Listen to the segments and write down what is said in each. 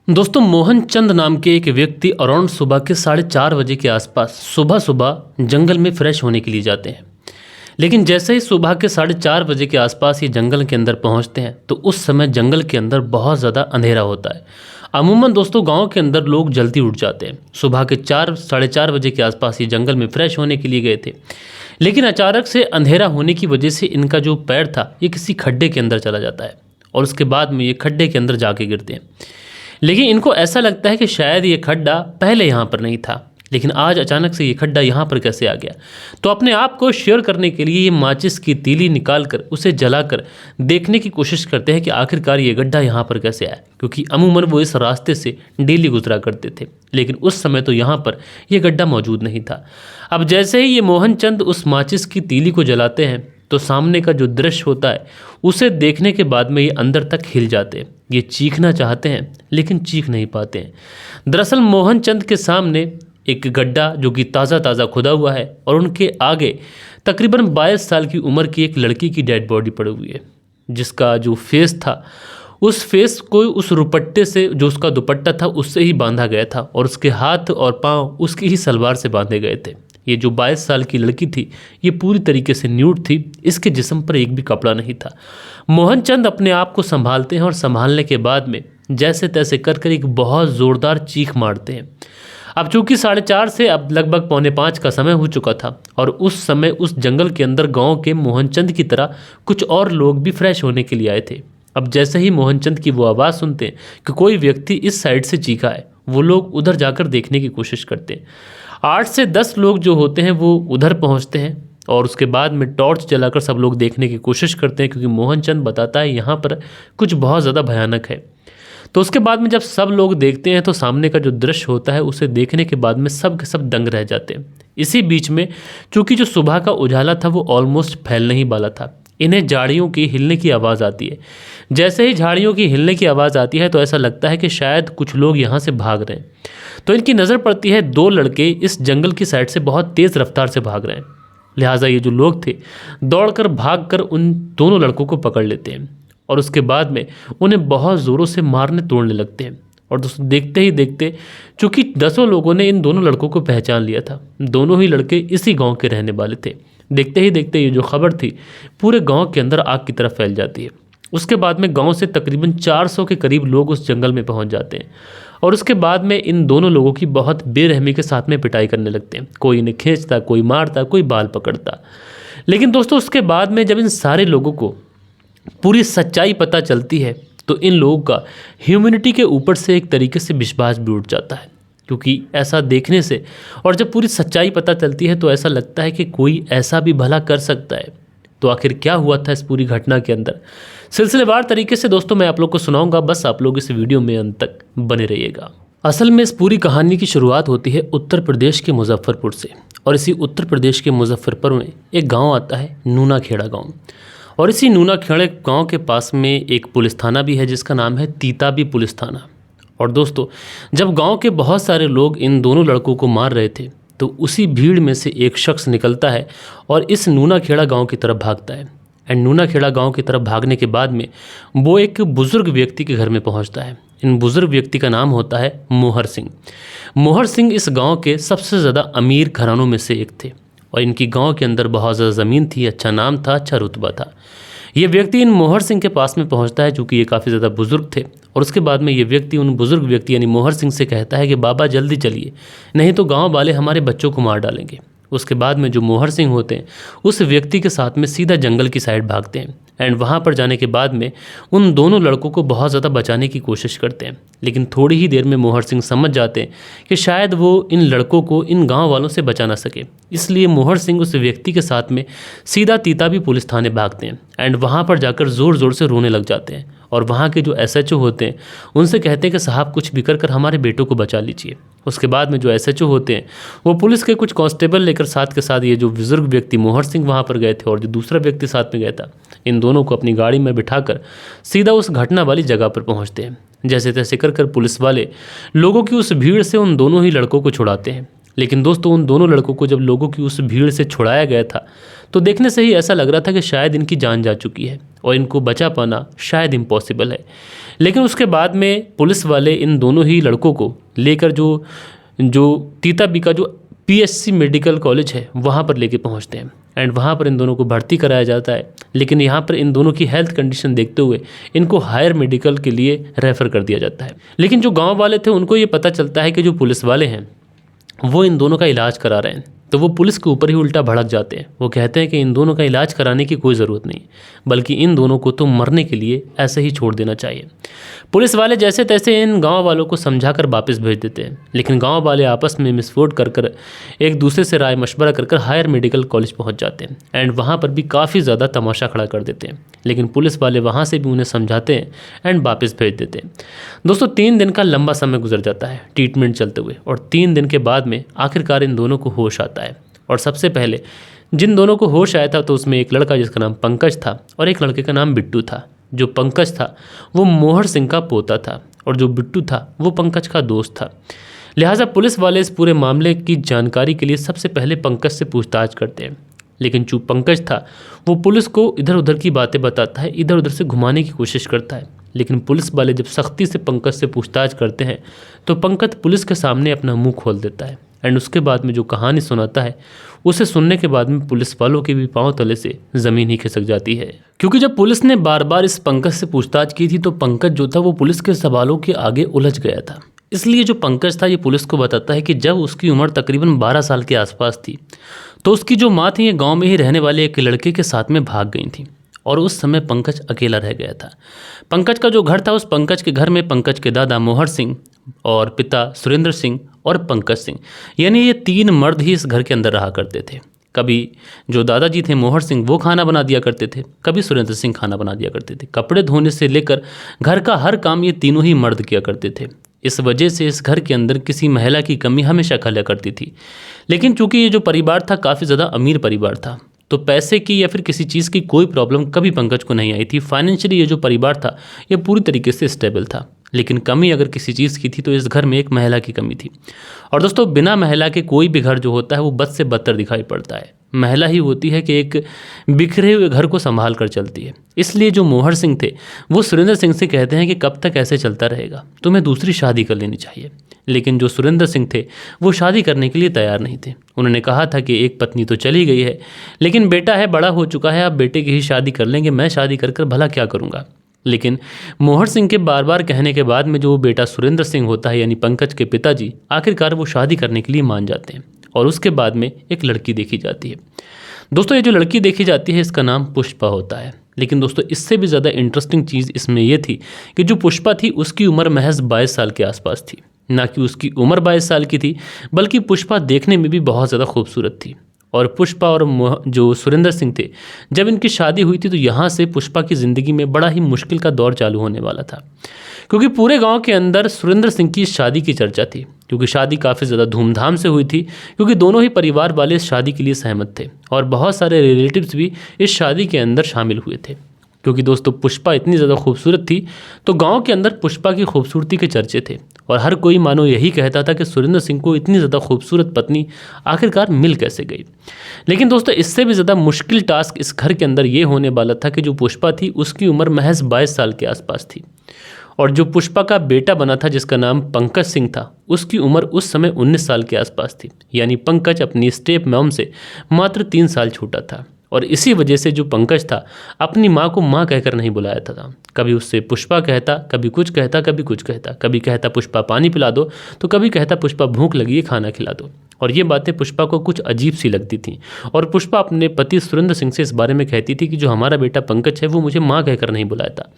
दोस्तों मोहन चंद नाम के एक व्यक्ति अराउंड सुबह के 4:30 बजे के आसपास सुबह सुबह जंगल में फ्रेश होने के लिए जाते हैं। लेकिन जैसे ही सुबह के 4:30 बजे के आसपास ये जंगल के अंदर पहुंचते हैं तो उस समय जंगल के अंदर बहुत ज़्यादा अंधेरा होता है। अमूमन दोस्तों गांव के अंदर लोग जल्दी उठ जाते हैं। सुबह के 4 साढ़े 4 बजे के आसपास ये जंगल में फ्रेश होने के लिए गए थे, लेकिन अचानक से अंधेरा होने की वजह से इनका जो पैर था ये किसी खड्डे के अंदर चला जाता है और उसके बाद में ये खड्डे के अंदर जाके गिरते हैं। लेकिन इनको ऐसा लगता है कि शायद ये खड्डा पहले यहाँ पर नहीं था, लेकिन आज अचानक से ये खड्डा यहाँ पर कैसे आ गया। तो अपने आप को शेयर करने के लिए ये माचिस की तीली निकाल कर उसे जलाकर देखने की कोशिश करते हैं कि आखिरकार ये गड्ढा यहाँ पर कैसे आया, क्योंकि अमूमन वो इस रास्ते से डेली गुजरा करते थे, लेकिन उस समय तो यहाँ पर यह गड्ढा मौजूद नहीं था। अब जैसे ही ये मोहन चंद उस माचिस की तीली को जलाते हैं तो सामने का जो दृश्य होता है उसे देखने के बाद में ये अंदर तक हिल जाते हैं। ये चीखना चाहते हैं लेकिन चीख नहीं पाते हैं। दरअसल मोहन चंद के सामने एक गड्ढा जो कि ताज़ा ताज़ा खुदा हुआ है और उनके आगे तकरीबन 22 साल की उम्र की एक लड़की की डेड बॉडी पड़ी हुई है, जिसका जो फेस था उस फेस को उस रुपट्टे से, जो उसका दुपट्टा था उससे ही बांधा गया था और उसके हाथ और पाँव उसकी ही सलवार से बांधे गए थे। ये जो 22 साल की लड़की थी ये पूरी तरीके से न्यूड थी, इसके जिस्म पर एक भी कपड़ा नहीं था। मोहन चंद अपने आप को संभालते हैं और संभालने के बाद में जैसे तैसे कर कर एक बहुत ज़ोरदार चीख मारते हैं। अब चूंकि 4:30 से अब लगभग 4:45 का समय हो चुका था और उस समय उस जंगल के अंदर गांव के मोहन चंद की तरह कुछ और लोग भी फ्रेश होने के लिए आए थे। अब जैसे ही मोहन चंद की वो आवाज़ सुनते हैं कि कोई व्यक्ति इस साइड से चीखा है, वो लोग उधर जाकर देखने की कोशिश करते हैं। 8 से 10 लोग जो होते हैं वो उधर पहुंचते हैं और उसके बाद में टॉर्च जलाकर सब लोग देखने की कोशिश करते हैं, क्योंकि मोहन चंद बताता है यहाँ पर कुछ बहुत ज़्यादा भयानक है। तो उसके बाद में जब सब लोग देखते हैं तो सामने का जो दृश्य होता है उसे देखने के बाद में सब के सब दंग रह जाते हैं। इसी बीच में चूंकि जो सुबह का उजाला था वो ऑलमोस्ट फैलने ही वाला था, इन्हें झाड़ियों की हिलने की आवाज़ आती है। जैसे ही झाड़ियों की हिलने की आवाज़ आती है तो ऐसा लगता है कि शायद कुछ लोग यहाँ से भाग रहे हैं। तो इनकी नज़र पड़ती है 2 लड़के इस जंगल की साइड से बहुत तेज़ रफ्तार से भाग रहे हैं। लिहाजा ये जो लोग थे दौड़कर भागकर उन दोनों लड़कों को पकड़ लेते हैं और उसके बाद में उन्हें बहुत ज़ोरों से मारने तोड़ने लगते हैं। और दोस्तों देखते ही देखते चूँकि 10 लोगों ने इन दोनों लड़कों को पहचान लिया था, दोनों ही लड़के इसी गाँव के रहने वाले थे। देखते ही देखते ये जो खबर थी पूरे गांव के अंदर आग की तरफ फैल जाती है। उसके बाद में गांव से तकरीबन 400 के करीब लोग उस जंगल में पहुंच जाते हैं और उसके बाद में इन दोनों लोगों की बहुत बेरहमी के साथ में पिटाई करने लगते हैं। कोई इन्हें खींचता, कोई मारता, कोई बाल पकड़ता। लेकिन दोस्तों उसके बाद में जब इन सारे लोगों को पूरी सच्चाई पता चलती है तो इन लोगों का ह्यूमैनिटी के ऊपर से एक तरीके से विश्वास भी उठ जाता है, क्योंकि ऐसा देखने से और जब पूरी सच्चाई पता चलती है तो ऐसा लगता है कि कोई ऐसा भी भला कर सकता है। तो आखिर क्या हुआ था इस पूरी घटना के अंदर, सिलसिलेवार तरीके से दोस्तों मैं आप लोग को सुनाऊंगा। बस आप लोग इस वीडियो में अंत तक बने रहिएगा। असल में इस पूरी कहानी की शुरुआत होती है उत्तर प्रदेश के मुजफ्फरपुर से, और इसी उत्तर प्रदेश के मुजफ्फरपुर में एक गाँव आता है नूनाखेड़ा गाँव, और इसी नूनाखेड़ा गाँव के पास में एक पुलिस थाना भी है जिसका नाम है तीताबी पुलिस थाना। और दोस्तों जब गांव के बहुत सारे लोग इन दोनों लड़कों को मार रहे थे तो उसी भीड़ में से एक शख्स निकलता है और इस नूनाखेड़ा गांव की तरफ भागता है। एंड नूनाखेड़ा गांव की तरफ भागने के बाद में वो एक बुज़ुर्ग व्यक्ति के घर में पहुंचता है। इन बुज़ुर्ग व्यक्ति का नाम होता है मोहर सिंह। मोहर सिंह इस गाँव के सबसे ज़्यादा अमीर घरानों में से एक थे और इनकी गाँव के अंदर बहुत ज़्यादा ज़मीन थी, अच्छा नाम था, अच्छा रुतबा था। ये व्यक्ति इन मोहर सिंह के पास में पहुंचता है चूँकि ये काफ़ी ज़्यादा बुज़ुर्ग थे, और उसके बाद में ये व्यक्ति उन बुज़ुर्ग व्यक्ति यानी मोहर सिंह से कहता है कि बाबा जल्दी चलिए, नहीं तो गांव वाले हमारे बच्चों को मार डालेंगे। उसके बाद में जो मोहर सिंह होते हैं उस व्यक्ति के साथ में सीधा जंगल की साइड भागते हैं एंड वहाँ पर जाने के बाद में उन दोनों लड़कों को बहुत ज़्यादा बचाने की कोशिश करते हैं। लेकिन थोड़ी ही देर में मोहर सिंह समझ जाते हैं कि शायद वो इन लड़कों को इन गांव वालों से बचा ना सके, इसलिए मोहर सिंह उस व्यक्ति के साथ में सीधा तीताबी पुलिस थाने भागते हैं एंड वहाँ पर जाकर ज़ोर ज़ोर से रोने लग जाते हैं। और वहाँ के जो SHO होते हैं उनसे कहते हैं कि साहब कुछ भी कर हमारे बेटों को बचा लीजिए। उसके बाद में जो SHO होते हैं वो पुलिस के कुछ कांस्टेबल लेकर साथ के साथ ये जो बुजुर्ग व्यक्ति मोहर सिंह वहाँ पर गए थे और जो दूसरा व्यक्ति साथ में गया था, इन दोनों को अपनी गाड़ी में बिठाकर सीधा उस घटना वाली जगह पर पहुँचते हैं। जैसे तैसे कर पुलिस वाले लोगों की उस भीड़ से उन दोनों ही लड़कों को छुड़ाते हैं। लेकिन दोस्तों उन दोनों लड़कों को जब लोगों की उस भीड़ से छुड़ाया गया था तो देखने से ही ऐसा लग रहा था कि शायद इनकी जान जा चुकी है। और इनको बचा पाना शायद इम्पॉसिबल है। लेकिन उसके बाद में पुलिस वाले इन दोनों ही लड़कों को लेकर जो तीताबी का जो पीएचसी मेडिकल कॉलेज है वहाँ पर लेके पहुँचते हैं एंड वहाँ पर इन दोनों को भर्ती कराया जाता है। लेकिन यहाँ पर इन दोनों की हेल्थ कंडीशन देखते हुए इनको हायर मेडिकल के लिए रेफ़र कर दिया जाता है। लेकिन जो गांव वाले थे उनको ये पता चलता है कि जो पुलिस वाले हैं वो इन दोनों का इलाज करा रहे हैं, तो वो पुलिस के ऊपर ही उल्टा भड़क जाते हैं। वो कहते हैं कि इन दोनों का इलाज कराने की कोई ज़रूरत नहीं, बल्कि इन दोनों को तो मरने के लिए ऐसे ही छोड़ देना चाहिए। पुलिस वाले जैसे तैसे इन गांव वालों को समझाकर वापस भेज देते हैं। लेकिन गांव वाले आपस में मिसवोट कर एक दूसरे से राय मशवरा कर हायर मेडिकल कॉलेज पहुंच जाते हैं एंड वहां पर भी काफ़ी ज़्यादा तमाशा खड़ा कर देते हैं। लेकिन पुलिस वाले वहां से भी उन्हें समझाते हैं एंड वापस भेज देते हैं। दोस्तों 3 दिन का लंबा समय गुजर जाता है ट्रीटमेंट चलते हुए, और 3 दिन के बाद में आखिरकार इन दोनों को होश आता है। और सबसे पहले जिन दोनों को होश आया था तो उसमें एक लड़का जिसका नाम पंकज था और एक लड़के का नाम बिट्टू था। जो पंकज था वो मोहर सिंह का पोता था और जो बिट्टू था वो पंकज का दोस्त था। लिहाजा पुलिस वाले इस पूरे मामले की जानकारी के लिए सबसे पहले पंकज से पूछताछ करते हैं। लेकिन जो पंकज था वो पुलिस को इधर उधर की बातें बताता है, इधर उधर से घुमाने की कोशिश करता है। लेकिन पुलिस वाले जब सख्ती से पंकज से पूछताछ करते हैं तो पंकज पुलिस के सामने अपना मुंह खोल देता है एंड उसके बाद में जो कहानी सुनाता है उसे सुनने के बाद में पुलिस वालों के भी पांव तले से ज़मीन ही खिसक जाती है। क्योंकि जब पुलिस ने बार बार इस पंकज से पूछताछ की थी तो पंकज जो था वो पुलिस के सवालों के आगे उलझ गया था। इसलिए जो पंकज था ये पुलिस को बताता है कि जब उसकी उम्र तकरीबन 12 साल के आसपास थी तो उसकी जो माँ थी ये गाँव में ही रहने वाले एक लड़के के साथ में भाग गई थी और उस समय पंकज अकेला रह गया था। पंकज का जो घर था उस पंकज के घर में पंकज के दादा मोहर सिंह और पिता सुरेंद्र सिंह और पंकज सिंह, यानी ये 3 मर्द ही इस घर के अंदर रहा करते थे। कभी जो दादाजी थे मोहर सिंह वो खाना बना दिया करते थे, कभी सुरेंद्र सिंह खाना बना दिया करते थे। कपड़े धोने से लेकर घर का हर काम ये तीनों ही मर्द किया करते थे। इस वजह से इस घर के अंदर किसी महिला की कमी हमेशा खला करती थी। लेकिन चूंकि ये जो परिवार था काफ़ी ज़्यादा अमीर परिवार था तो पैसे की या फिर किसी चीज़ की कोई प्रॉब्लम कभी पंकज को नहीं आई थी। फाइनेंशियली ये जो परिवार था ये पूरी तरीके से स्टेबल था। लेकिन कमी अगर किसी चीज़ की थी तो इस घर में एक महिला की कमी थी। और दोस्तों बिना महिला के कोई भी घर जो होता है वो बद से बदतर दिखाई पड़ता है। महिला ही होती है कि एक बिखरे हुए घर को संभाल कर चलती है। इसलिए जो मोहर सिंह थे वो सुरेंद्र सिंह से कहते हैं कि कब तक ऐसे चलता रहेगा, तुम्हें दूसरी शादी कर लेनी चाहिए। लेकिन जो सुरेंद्र सिंह थे वो शादी करने के लिए तैयार नहीं थे। उन्होंने कहा था कि एक पत्नी तो चली गई है लेकिन बेटा है, बड़ा हो चुका है, अब बेटे की ही शादी कर लेंगे, मैं शादी कर कर भला क्या करूँगा। लेकिन मोहर सिंह के बार बार कहने के बाद में जो बेटा सुरेंद्र सिंह होता है यानी पंकज के पिताजी आखिरकार वो शादी करने के लिए मान जाते हैं और उसके बाद में एक लड़की देखी जाती है। दोस्तों ये जो लड़की देखी जाती है इसका नाम पुष्पा होता है। लेकिन दोस्तों इससे भी ज़्यादा इंटरेस्टिंग चीज़ इसमें यह थी कि जो पुष्पा थी उसकी उम्र महज 22 साल के आसपास थी। ना कि उसकी उम्र 22 साल की थी बल्कि पुष्पा देखने में भी बहुत ज़्यादा खूबसूरत थी। और पुष्पा और जो सुरेंद्र सिंह थे जब इनकी शादी हुई थी तो यहाँ से पुष्पा की ज़िंदगी में बड़ा ही मुश्किल का दौर चालू होने वाला था। क्योंकि पूरे गांव के अंदर सुरेंद्र सिंह की शादी की चर्चा थी, क्योंकि शादी काफ़ी ज़्यादा धूमधाम से हुई थी, क्योंकि दोनों ही परिवार वाले इस शादी के लिए सहमत थे और बहुत सारे रिलेटिव्स भी इस शादी के अंदर शामिल हुए थे। क्योंकि दोस्तों पुष्पा इतनी ज़्यादा खूबसूरत थी तो गांव के अंदर पुष्पा की खूबसूरती के चर्चे थे और हर कोई मानो यही कहता था कि सुरेंद्र सिंह को इतनी ज़्यादा खूबसूरत पत्नी आखिरकार मिल कैसे गई। लेकिन दोस्तों इससे भी ज़्यादा मुश्किल टास्क इस घर के अंदर ये होने वाला था कि जो पुष्पा थी उसकी उम्र महज 22 साल के आसपास थी और जो पुष्पा का बेटा बना था जिसका नाम पंकज सिंह था उसकी उम्र उस समय 19 साल के आसपास थी। यानी पंकज अपनी स्टेप मॉम से मात्र 3 साल छोटा था और इसी वजह से जो पंकज था अपनी माँ को माँ कहकर नहीं बुलाया था। कभी उससे पुष्पा कहता, कभी कुछ कहता, कभी कुछ कहता, कभी कहता पुष्पा पानी पिला दो तो कभी कहता पुष्पा भूख लगी है खाना खिला दो। और ये बातें पुष्पा को कुछ अजीब सी लगती थी और पुष्पा अपने पति सुरेंद्र सिंह से इस बारे में कहती थी कि जो हमारा बेटा पंकज है वो मुझे माँ कहकर नहीं बुलाता।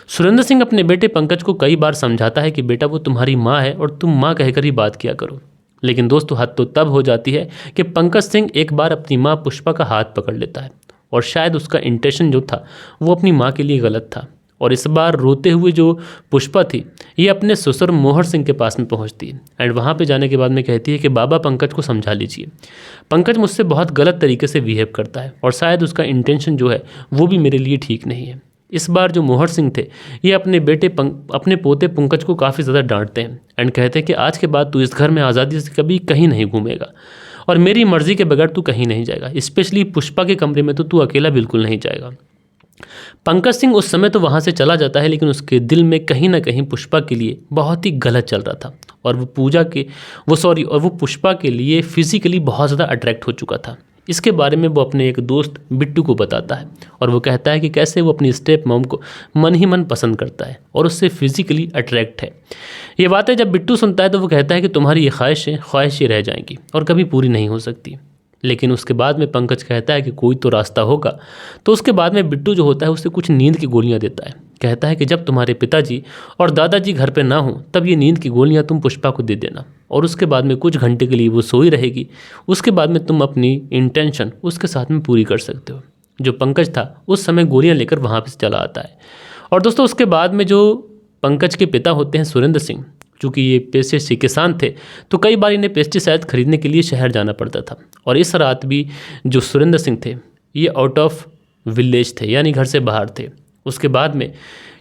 सुरेंद्र सिंह अपने बेटे पंकज को कई बार समझाता है कि बेटा वो तुम्हारी माँ है और तुम माँ कहकर ही बात किया करो। लेकिन दोस्तों हद तो तब हो जाती है कि पंकज सिंह एक बार अपनी माँ पुष्पा का हाथ पकड़ लेता है और शायद उसका इंटेंशन जो था वो अपनी माँ के लिए गलत था। और इस बार रोते हुए जो पुष्पा थी ये अपने ससुर मोहर सिंह के पास में पहुंचती है एंड वहाँ पे जाने के बाद में कहती है कि बाबा पंकज को समझा लीजिए, पंकज मुझसे बहुत गलत तरीके से बिहेव करता है और शायद उसका इंटेंशन जो है वो भी मेरे लिए ठीक नहीं है। इस बार जो मोहर सिंह थे ये अपने पोते पंकज को काफ़ी ज़्यादा डांटते हैं एंड कहते हैं कि आज के बाद तू इस घर में आज़ादी से कभी कहीं नहीं घूमेगा और मेरी मर्ज़ी के बगैर तू कहीं नहीं जाएगा, स्पेशली पुष्पा के कमरे में तो तू अकेला बिल्कुल नहीं जाएगा। पंकज सिंह उस समय तो वहाँ से चला जाता है, लेकिन उसके दिल में कहीं ना कहीं पुष्पा के लिए बहुत ही गलत चल रहा था और वो पुष्पा के लिए फिजिकली बहुत ज़्यादा अट्रैक्ट हो चुका था। इसके बारे में वो अपने एक दोस्त बिट्टू को बताता है और वो कहता है कि कैसे वो अपनी स्टेप मॉम को मन ही मन पसंद करता है और उससे फिजिकली अट्रैक्ट है। ये बातें जब बिट्टू सुनता है तो वो कहता है कि तुम्हारी ये ख्वाहिशें रह जाएंगी और कभी पूरी नहीं हो सकती। लेकिन उसके बाद में पंकज कहता है कि कोई तो रास्ता होगा। तो उसके बाद में बिट्टू जो होता है उसे कुछ नींद की गोलियां देता है। कहता है कि जब तुम्हारे पिताजी और दादाजी घर पे ना हो तब ये नींद की गोलियां तुम पुष्पा को दे देना और उसके बाद में कुछ घंटे के लिए वो सोई रहेगी। उसके बाद में तुम अपनी इंटेंशन उसके साथ में पूरी कर सकते हो। जो पंकज था उस समय गोलियां लेकर वहाँ पर चला आता है। और दोस्तों उसके बाद में जो पंकज के पिता होते हैं सुरेंद्र सिंह, चूँकि ये पेशे से किसान थे तो कई बार इन्हें पेस्टिसाइड खरीदने के लिए शहर जाना पड़ता था। और इस रात भी जो सुरेंद्र सिंह थे ये आउट ऑफ विलेज थे, यानी घर से बाहर थे। उसके बाद में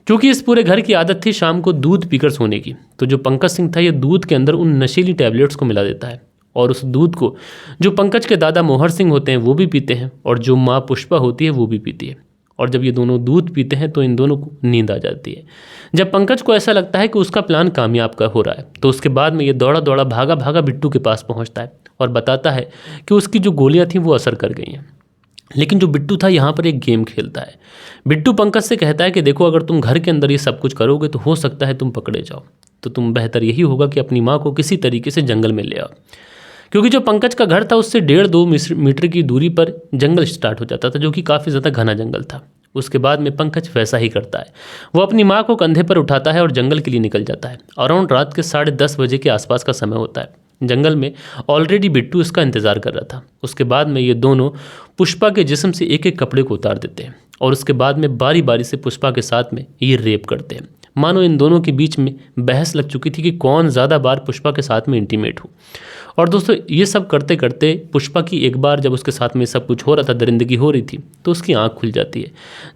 क्योंकि इस पूरे घर की आदत थी शाम को दूध पीकर सोने की, तो जो पंकज सिंह था ये दूध के अंदर उन नशीली टैबलेट्स को मिला देता है और उस दूध को जो पंकज के दादा मोहर सिंह होते हैं वो भी पीते हैं और जो माँ पुष्पा होती है वो भी पीती है। और जब ये दोनों दूध पीते हैं तो इन दोनों को नींद आ जाती है। जब पंकज को ऐसा लगता है कि उसका प्लान कामयाब का हो रहा है तो उसके बाद में ये दौड़ा दौड़ा भागा भागा बिट्टू के पास पहुंचता है और बताता है कि उसकी जो गोलियां थीं वो असर कर गई हैं। लेकिन जो बिट्टू था यहाँ पर एक गेम खेलता है। बिट्टू पंकज से कहता है कि देखो अगर तुम घर के अंदर ये सब कुछ करोगे तो हो सकता है तुम पकड़े जाओ, तो तुम बेहतर यही होगा कि अपनी माँ को किसी तरीके से जंगल में ले आओ। क्योंकि जो पंकज का घर था उससे 1.5-2 मीटर की दूरी पर जंगल स्टार्ट हो जाता था, जो कि काफ़ी ज़्यादा घना जंगल था। उसके बाद में पंकज वैसा ही करता है, वो अपनी माँ को कंधे पर उठाता है और जंगल के लिए निकल जाता है। अराउंड रात के 10:30 बजे के आसपास का समय होता है। जंगल में ऑलरेडी बिट्टू इसका इंतज़ार कर रहा था। उसके बाद में ये दोनों पुष्पा के जिस्म से एक एक कपड़े को उतार देते हैं और उसके बाद में बारी बारी से पुष्पा के साथ में ये रेप करते हैं। मानो इन दोनों के बीच में बहस लग चुकी थी कि कौन ज़्यादा बार पुष्पा के साथ में इंटीमेट हो। और दोस्तों ये सब करते करते पुष्पा की एक बार जब उसके साथ में सब कुछ हो रहा था, दरिंदगी हो रही थी, तो उसकी आंख खुल जाती है।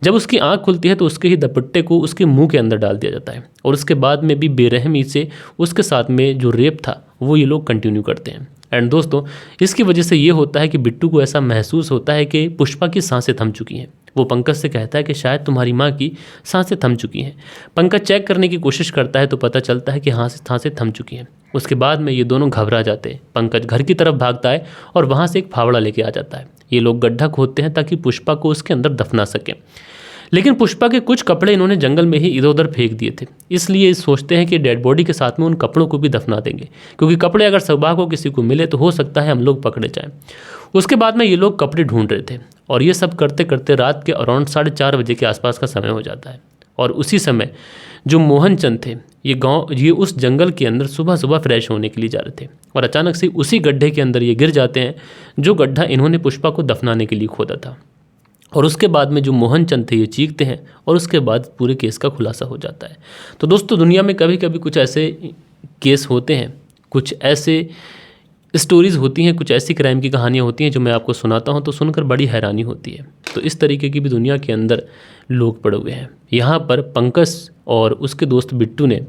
जब उसकी आंख खुलती है तो उसके ही दुपट्टे को उसके मुंह के अंदर डाल दिया जाता है और उसके बाद में भी बेरहमी से उसके साथ में जो रेप था वो ये लोग कंटिन्यू करते हैं। एंड दोस्तों इसकी वजह से ये होता है कि बिट्टू को ऐसा महसूस होता है कि पुष्पा की सांसें थम चुकी हैं। वो पंकज से कहता है कि शायद तुम्हारी माँ की सांसें थम चुकी हैं। पंकज चेक करने की कोशिश करता है तो पता चलता है कि हाँ सांसें थम चुकी हैं। उसके बाद में ये दोनों घबरा जाते हैं। पंकज घर की तरफ भागता है और वहाँ से एक फावड़ा लेके आ जाता है। ये लोग गड्ढा खोदते हैं ताकि पुष्पा को उसके अंदर दफना सकें। लेकिन पुष्पा के कुछ कपड़े इन्होंने जंगल में ही इधर उधर फेंक दिए थे, इसलिए सोचते हैं कि डेड बॉडी के साथ में उन कपड़ों को भी दफना देंगे, क्योंकि कपड़े अगर सौभाग्य को किसी को मिले तो हो सकता है हम लोग पकड़े जाएं। उसके बाद में ये लोग कपड़े ढूंढ रहे थे और ये सब करते करते रात के अराउंड 4:30 बजे के आसपास का समय हो जाता है। और उसी समय जो मोहन चंद थे ये उस जंगल के अंदर सुबह सुबह फ्रेश होने के लिए जा रहे थे और अचानक से उसी गड्ढे के अंदर ये गिर जाते हैं जो गड्ढा इन्होंने पुष्पा को दफनाने के लिए खोदा था। और उसके बाद में जो मोहन चंद थे ये चीखते हैं और उसके बाद पूरे केस का खुलासा हो जाता है। तो दोस्तों दुनिया में कभी कभी कुछ ऐसे केस होते हैं, कुछ ऐसे स्टोरीज़ होती हैं, कुछ ऐसी क्राइम की कहानियाँ होती हैं जो मैं आपको सुनाता हूँ तो सुनकर बड़ी हैरानी होती है। तो इस तरीके की भी दुनिया के अंदर लोग पड़े हुए हैं। यहाँ पर पंकज और उसके दोस्त बिट्टू ने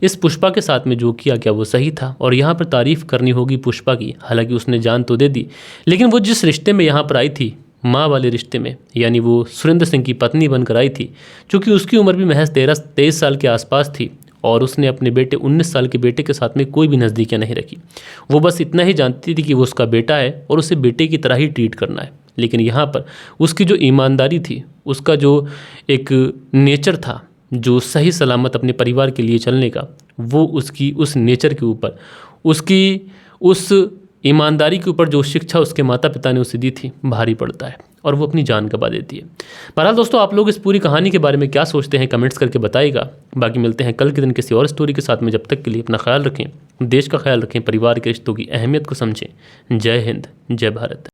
इस पुष्पा के साथ में जो किया क्या वो सही था? और यहाँ पर तारीफ़ करनी होगी पुष्पा की, हालांकि उसने जान तो दे दी, लेकिन वो जिस रिश्ते में यहाँ पर आई थी, माँ वाले रिश्ते में, यानी वो सुरेंद्र सिंह की पत्नी बनकर आई थी, क्योंकि उसकी उम्र भी महज 23 साल के आसपास थी और उसने अपने बेटे 19 साल के बेटे के साथ में कोई भी नज़दीकियाँ नहीं रखी। वो बस इतना ही जानती थी कि वो उसका बेटा है और उसे बेटे की तरह ही ट्रीट करना है। लेकिन यहाँ पर उसकी जो ईमानदारी थी, उसका जो एक नेचर था जो सही सलामत अपने परिवार के लिए चलने का, वो उसकी उस नेचर के ऊपर, उसकी उस ईमानदारी के ऊपर जो शिक्षा उसके माता पिता ने उसे दी थी भारी पड़ता है और वो अपनी जान गंवा देती है। बहरहाल दोस्तों आप लोग इस पूरी कहानी के बारे में क्या सोचते हैं कमेंट्स करके बताइएगा। बाकी मिलते हैं कल के दिन किसी और स्टोरी के साथ में। जब तक के लिए अपना ख्याल रखें, देश का ख्याल रखें, परिवार के रिश्तों की अहमियत को समझें। जय हिंद, जय भारत।